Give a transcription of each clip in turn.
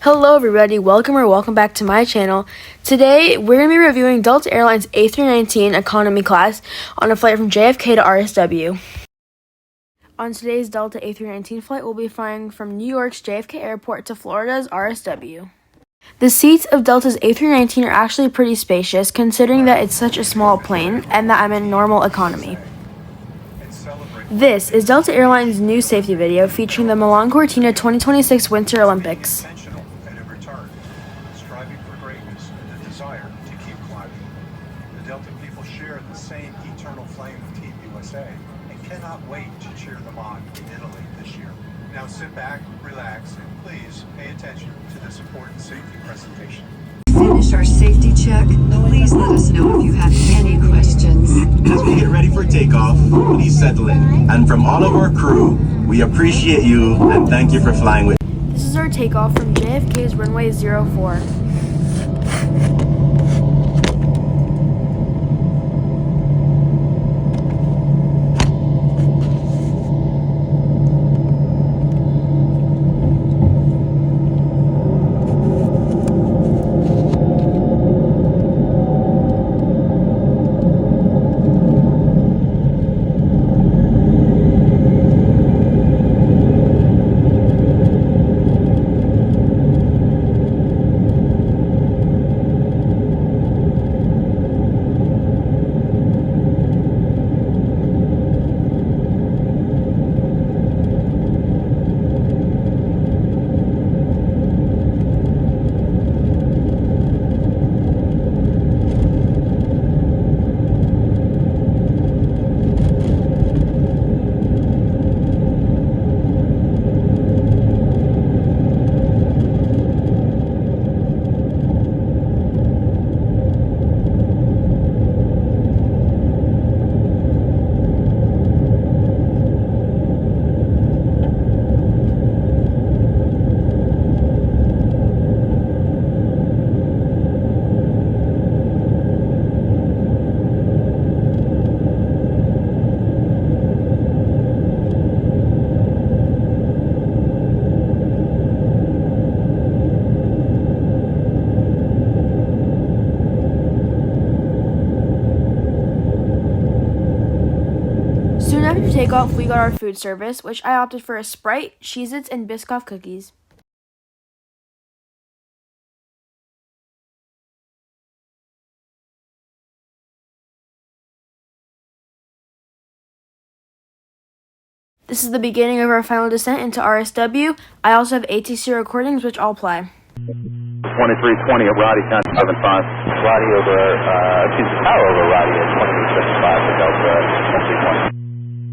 Hello everybody, welcome back to my channel. Today we're going to be reviewing Delta Airlines A319 economy class on a flight from JFK to RSW. On today's Delta A319 flight, we'll be flying from New York's JFK Airport to Florida's RSW. The seats of Delta's A319 are actually pretty spacious considering that it's such a small plane and that I'm in normal economy. This is Delta Airlines' new safety video featuring the Milan Cortina 2026 Winter Olympics. Striving for greatness and the desire to keep climbing. The Delta people share the same eternal flame with Team USA and cannot wait to cheer them on in Italy this year. Now sit back, relax, and please pay attention to this important safety presentation. Finish our safety check. Please let us know if you have any questions. As we get ready for takeoff, please settle in. And from all of our crew, we appreciate you and thank you for flying with us. This is our takeoff from JFK's runway 04. Soon after takeoff, we got our food service, which I opted for a Sprite, Cheez-Its, and Biscoff cookies. This is the beginning of our final descent into RSW. I also have ATC recordings, which I'll play. 2320 at Roddy, count 75. Roddy over, power over Roddy at 2375 for Delta 2320.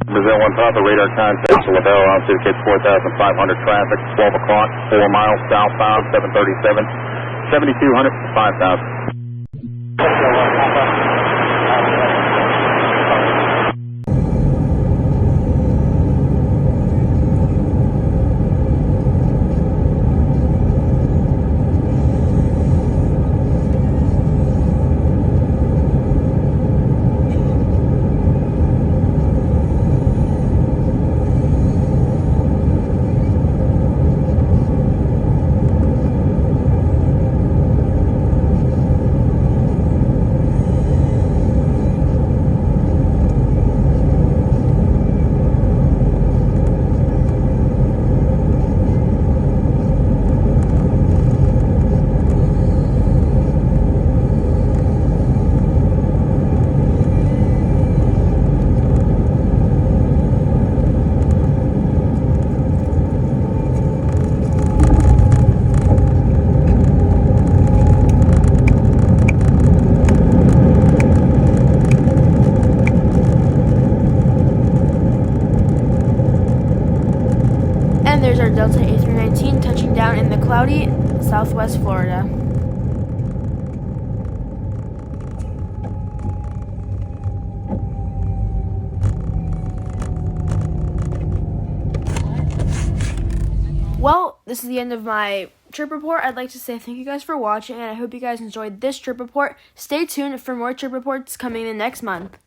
Brazil 1 Papa, radar contact to Lavelle, altitude Cape 4,500 traffic, 12 o'clock, 4 miles southbound, 737, 7200 to 5,000. And there's our Delta A319 touching down in the cloudy Southwest Florida. Well, this is the end of my trip report. I'd like to say thank you guys for watching, and I hope you guys enjoyed this trip report. Stay tuned for more trip reports coming in next month.